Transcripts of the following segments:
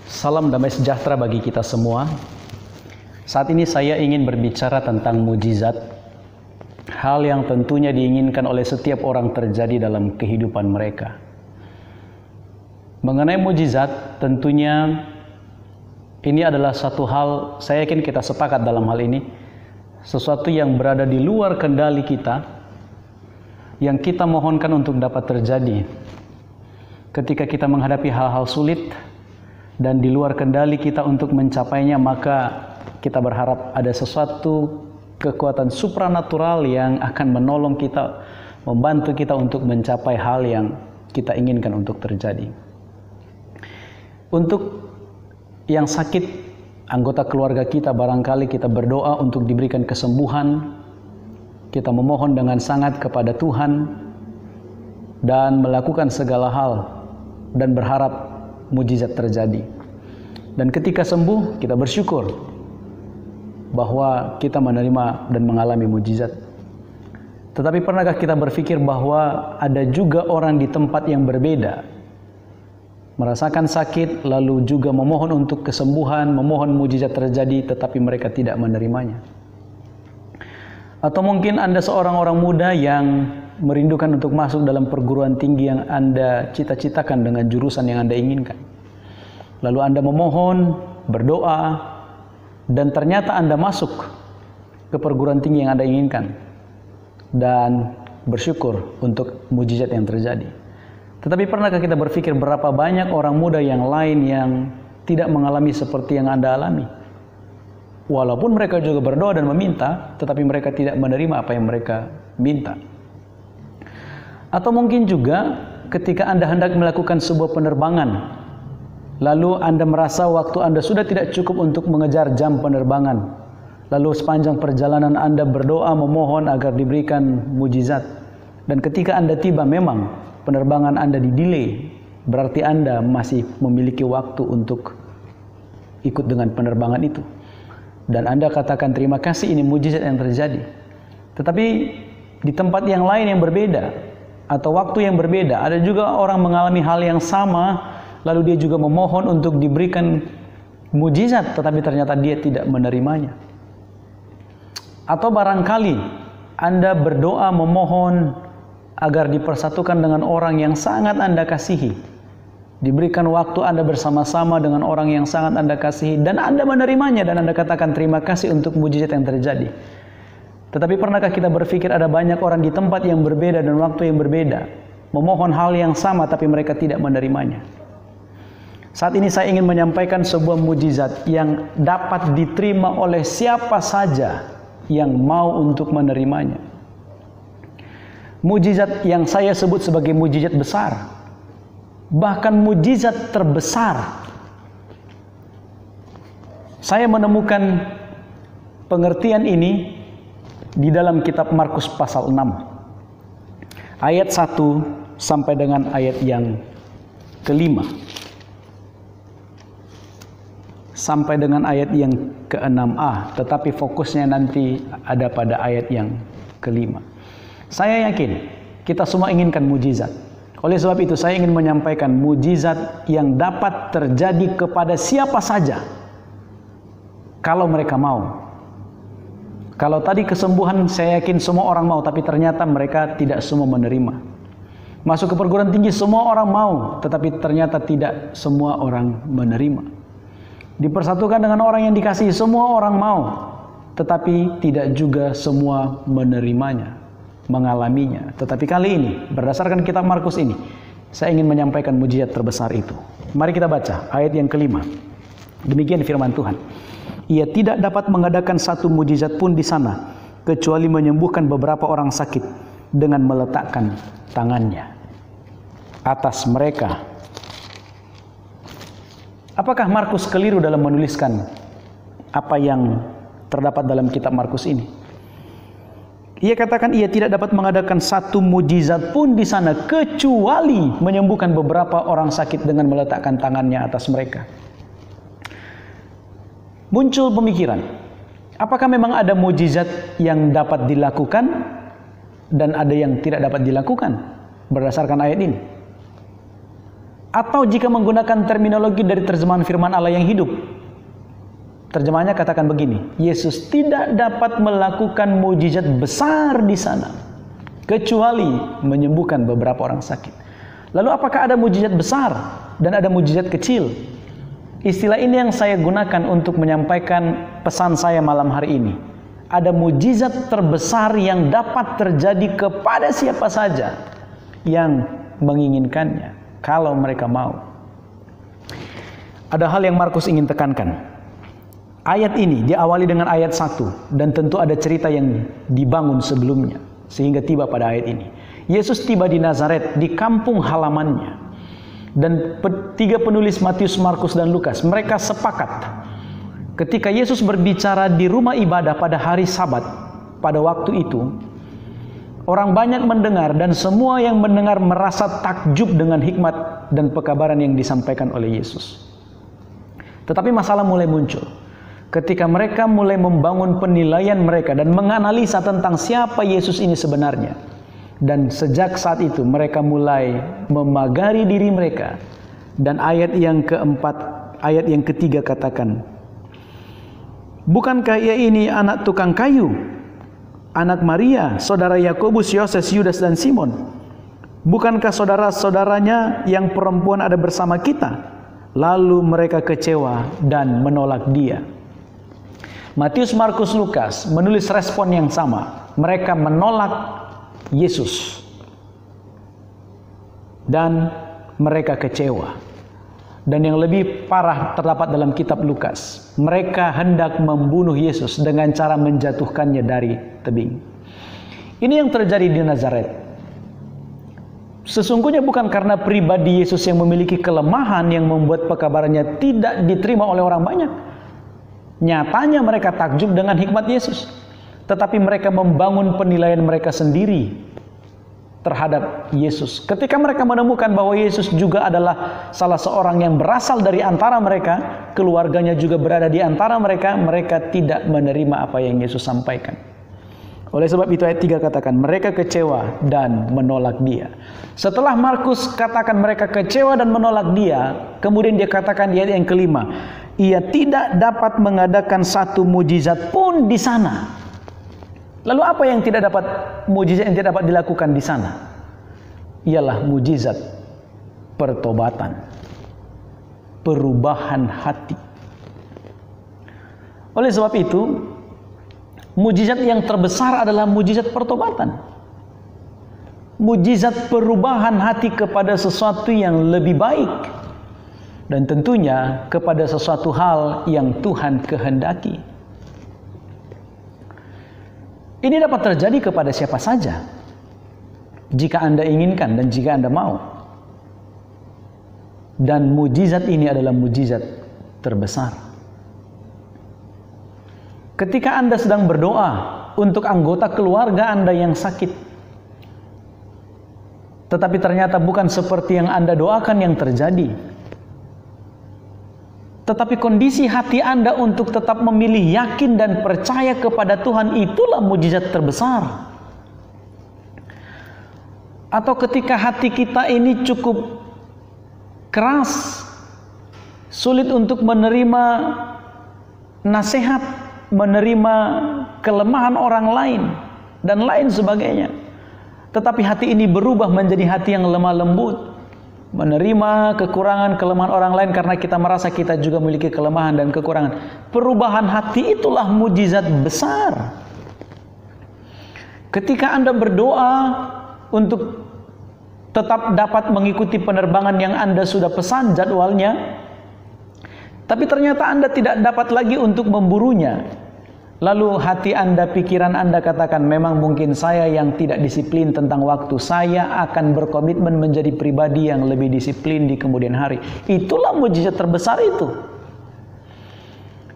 Salam damai sejahtera bagi kita semua. Saat ini saya ingin berbicara tentang mujizat, hal yang tentunya diinginkan oleh setiap orang terjadi dalam kehidupan mereka. Mengenai mujizat, tentunya ini adalah satu hal, saya yakin kita sepakat dalam hal ini, sesuatu yang berada di luar kendali kita, yang kita mohonkan untuk dapat terjadi ketika kita menghadapi hal-hal sulit dan di luar kendali kita untuk mencapainya. Maka kita berharap ada sesuatu kekuatan supranatural yang akan menolong kita, membantu kita untuk mencapai hal yang kita inginkan untuk terjadi. Untuk yang sakit, anggota keluarga kita, barangkali kita berdoa untuk diberikan kesembuhan. Kita memohon dengan sangat kepada Tuhan dan melakukan segala hal dan berharap mujizat terjadi. Dan ketika sembuh, kita bersyukur bahwa kita menerima dan mengalami mujizat. Tetapi pernahkah kita berpikir bahwa ada juga orang di tempat yang berbeda, merasakan sakit, lalu juga memohon untuk kesembuhan, memohon mujizat terjadi, tetapi mereka tidak menerimanya? Atau mungkin Anda seorang orang muda yang merindukan untuk masuk dalam perguruan tinggi yang Anda cita-citakan dengan jurusan yang Anda inginkan. Lalu Anda memohon, berdoa, dan ternyata Anda masuk ke perguruan tinggi yang Anda inginkan dan bersyukur untuk mujizat yang terjadi. Tetapi pernahkah kita berpikir berapa banyak orang muda yang lain yang tidak mengalami seperti yang Anda alami? Walaupun mereka juga berdoa dan meminta, tetapi mereka tidak menerima apa yang mereka minta. Atau mungkin juga ketika Anda hendak melakukan sebuah penerbangan, lalu Anda merasa waktu Anda sudah tidak cukup untuk mengejar jam penerbangan. Lalu sepanjang perjalanan Anda berdoa memohon agar diberikan mujizat. Dan ketika Anda tiba, memang penerbangan Anda di-delay. Berarti Anda masih memiliki waktu untuk ikut dengan penerbangan itu. Dan Anda katakan terima kasih, ini mujizat yang terjadi. Tetapi di tempat yang lain yang berbeda, atau waktu yang berbeda, ada juga orang mengalami hal yang sama, lalu dia juga memohon untuk diberikan mujizat, tetapi ternyata dia tidak menerimanya. Atau barangkali Anda berdoa memohon agar dipersatukan dengan orang yang sangat Anda kasihi, diberikan waktu Anda bersama-sama dengan orang yang sangat Anda kasihi, dan Anda menerimanya, dan Anda katakan terima kasih untuk mujizat yang terjadi. Tetapi pernahkah kita berpikir ada banyak orang di tempat yang berbeda dan waktu yang berbeda, memohon hal yang sama tapi mereka tidak menerimanya? Saat ini saya ingin menyampaikan sebuah mujizat yang dapat diterima oleh siapa saja yang mau untuk menerimanya. Mujizat yang saya sebut sebagai mujizat besar, bahkan mujizat terbesar. Saya menemukan pengertian ini di dalam kitab Markus pasal 6 ayat 1 sampai dengan ayat yang kelima, sampai dengan ayat yang ke-6a, tetapi fokusnya nanti ada pada ayat yang kelima. Saya yakin kita semua inginkan mujizat. Oleh sebab itu saya ingin menyampaikan mujizat yang dapat terjadi kepada siapa saja kalau mereka mau. Kalau tadi kesembuhan saya yakin semua orang mau, tapi ternyata mereka tidak semua menerima. Masuk ke perguruan tinggi semua orang mau, tetapi ternyata tidak semua orang menerima. Dipersatukan dengan orang yang dikasihi semua orang mau, tetapi tidak juga semua menerimanya, mengalaminya. Tetapi kali ini berdasarkan kitab Markus ini, saya ingin menyampaikan mujizat terbesar itu. Mari kita baca ayat yang kelima. Demikian firman Tuhan. Ia tidak dapat mengadakan satu mujizat pun di sana, kecuali menyembuhkan beberapa orang sakit dengan meletakkan tangannya atas mereka. Apakah Markus keliru dalam menuliskan apa yang terdapat dalam kitab Markus ini? Ia katakan ia tidak dapat mengadakan satu mujizat pun di sana, kecuali menyembuhkan beberapa orang sakit dengan meletakkan tangannya atas mereka. Muncul pemikiran, apakah memang ada mujizat yang dapat dilakukan dan ada yang tidak dapat dilakukan berdasarkan ayat ini? Atau jika menggunakan terminologi dari terjemahan firman Allah yang hidup, terjemahannya katakan begini, Yesus tidak dapat melakukan mujizat besar di sana kecuali menyembuhkan beberapa orang sakit. Lalu apakah ada mujizat besar dan ada mujizat kecil? Istilah ini yang saya gunakan untuk menyampaikan pesan saya malam hari ini. Ada mujizat terbesar yang dapat terjadi kepada siapa saja yang menginginkannya, kalau mereka mau. Ada hal yang Markus ingin tekankan. Ayat ini diawali dengan ayat 1 dan tentu ada cerita yang dibangun sebelumnya sehingga tiba pada ayat ini. Yesus tiba di Nazaret, di kampung halamannya. Dan tiga penulis Matius, Markus, dan Lukas, mereka sepakat ketika Yesus berbicara di rumah ibadah pada hari Sabat, pada waktu itu orang banyak mendengar dan semua yang mendengar merasa takjub dengan hikmat dan pekabaran yang disampaikan oleh Yesus. Tetapi masalah mulai muncul ketika mereka mulai membangun penilaian mereka dan menganalisa tentang siapa Yesus ini sebenarnya. Dan sejak saat itu mereka mulai memagari diri mereka. Dan ayat yang keempat, ayat yang ketiga katakan, bukankah ia ini anak tukang kayu, anak Maria, saudara Yakobus, Yoses, Yudas, dan Simon? Bukankah saudara-saudaranya yang perempuan ada bersama kita? Lalu mereka kecewa dan menolak dia. Matius, Markus, Lukas menulis respon yang sama. Mereka menolak Yesus dan mereka kecewa. Dan yang lebih parah terdapat dalam kitab Lukas. Mereka hendak membunuh Yesus dengan cara menjatuhkannya dari tebing. Ini yang terjadi di Nazaret. Sesungguhnya bukan karena pribadi Yesus yang memiliki kelemahan yang membuat pekabarannya tidak diterima oleh orang banyak. Nyatanya mereka takjub dengan hikmat Yesus. Tetapi mereka membangun penilaian mereka sendiri terhadap Yesus. Ketika mereka menemukan bahwa Yesus juga adalah salah seorang yang berasal dari antara mereka, keluarganya juga berada di antara mereka, mereka tidak menerima apa yang Yesus sampaikan. Oleh sebab itu ayat 3 katakan, mereka kecewa dan menolak dia. Setelah Markus katakan mereka kecewa dan menolak dia, kemudian dia katakan di ayat yang kelima, ia tidak dapat mengadakan satu mujizat pun di sana. Lalu apa yang tidak dapat, mujizat yang tidak dapat dilakukan di sana? Ialah mujizat pertobatan, perubahan hati. Oleh sebab itu, mujizat yang terbesar adalah mujizat pertobatan. Mujizat perubahan hati kepada sesuatu yang lebih baik. Dan tentunya kepada sesuatu hal yang Tuhan kehendaki. Ini dapat terjadi kepada siapa saja, jika Anda inginkan dan jika Anda mau. Dan mujizat ini adalah mujizat terbesar. Ketika Anda sedang berdoa untuk anggota keluarga Anda yang sakit, tetapi ternyata bukan seperti yang Anda doakan yang terjadi, tetapi kondisi hati Anda untuk tetap memilih yakin dan percaya kepada Tuhan, itulah mujizat terbesar. Atau ketika hati kita ini cukup keras, sulit untuk menerima nasihat, menerima kelemahan orang lain, dan lain sebagainya. Tetapi hati ini berubah menjadi hati yang lemah lembut, menerima kekurangan, kelemahan orang lain karena kita merasa kita juga memiliki kelemahan dan kekurangan. Perubahan hati itulah mujizat besar. Ketika Anda berdoa untuk tetap dapat mengikuti penerbangan yang Anda sudah pesan jadwalnya, tapi ternyata Anda tidak dapat lagi untuk memburunya. Lalu hati Anda, pikiran Anda katakan, memang mungkin saya yang tidak disiplin tentang waktu. Saya akan berkomitmen menjadi pribadi yang lebih disiplin di kemudian hari. Itulah mujizat terbesar itu.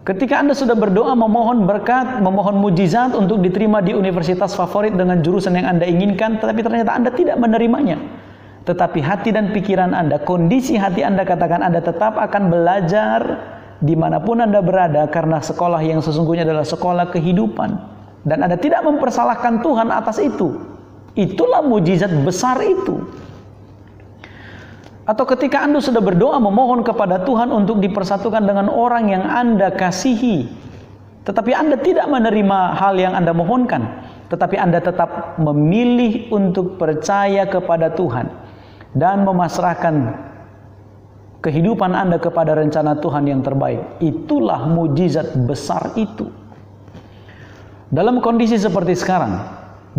Ketika Anda sudah berdoa memohon berkat, memohon mujizat untuk diterima di universitas favorit dengan jurusan yang Anda inginkan, tetapi ternyata Anda tidak menerimanya. Tetapi hati dan pikiran Anda, kondisi hati Anda katakan Anda tetap akan belajar dimanapun Anda berada, karena sekolah yang sesungguhnya adalah sekolah kehidupan. Dan Anda tidak mempersalahkan Tuhan atas itu. Itulah mujizat besar itu. Atau ketika Anda sudah berdoa memohon kepada Tuhan untuk dipersatukan dengan orang yang Anda kasihi, tetapi Anda tidak menerima hal yang Anda mohonkan, tetapi Anda tetap memilih untuk percaya kepada Tuhan dan memasrahkan kehidupan Anda kepada rencana Tuhan yang terbaik. Itulah mujizat besar itu. Dalam kondisi seperti sekarang,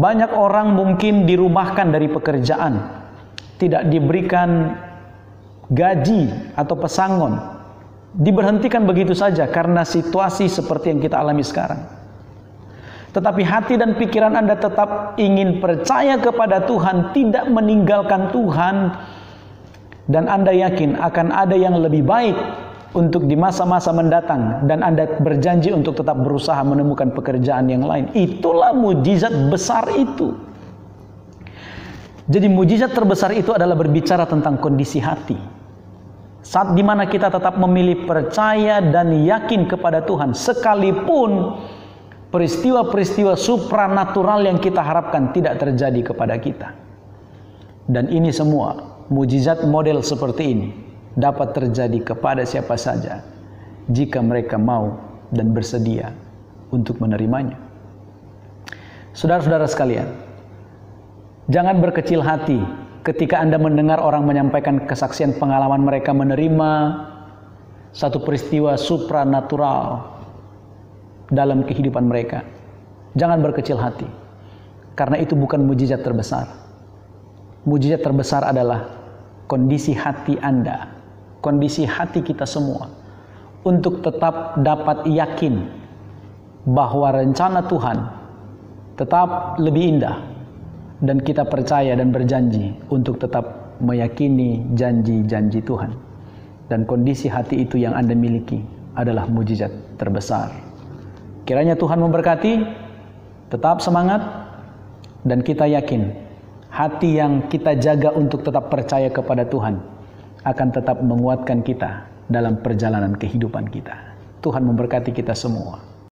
banyak orang mungkin dirumahkan dari pekerjaan, tidak diberikan gaji atau pesangon, diberhentikan begitu saja karena situasi seperti yang kita alami sekarang. Tetapi hati dan pikiran Anda tetap ingin percaya kepada Tuhan, tidak meninggalkan Tuhan, dan Anda yakin akan ada yang lebih baik untuk di masa-masa mendatang, dan Anda berjanji untuk tetap berusaha menemukan pekerjaan yang lain. Itulah mujizat besar itu. Jadi mujizat terbesar itu adalah berbicara tentang kondisi hati. Saat dimana kita tetap memilih percaya dan yakin kepada Tuhan, sekalipun peristiwa-peristiwa supranatural yang kita harapkan tidak terjadi kepada kita. Dan ini semua, mujizat model seperti ini dapat terjadi kepada siapa saja jika mereka mau dan bersedia untuk menerimanya. Saudara-saudara sekalian, jangan berkecil hati ketika Anda mendengar orang menyampaikan kesaksian pengalaman mereka menerima satu peristiwa supranatural dalam kehidupan mereka. Jangan berkecil hati, karena itu bukan mujizat terbesar. Mujizat terbesar adalah kondisi hati Anda, kondisi hati kita semua, untuk tetap dapat yakin bahwa rencana Tuhan tetap lebih indah, dan kita percaya dan berjanji untuk tetap meyakini janji-janji Tuhan. Dan kondisi hati itu yang Anda miliki adalah mujizat terbesar. Kiranya Tuhan memberkati, tetap semangat, dan kita yakin hati yang kita jaga untuk tetap percaya kepada Tuhan akan tetap menguatkan kita dalam perjalanan kehidupan kita. Tuhan memberkati kita semua.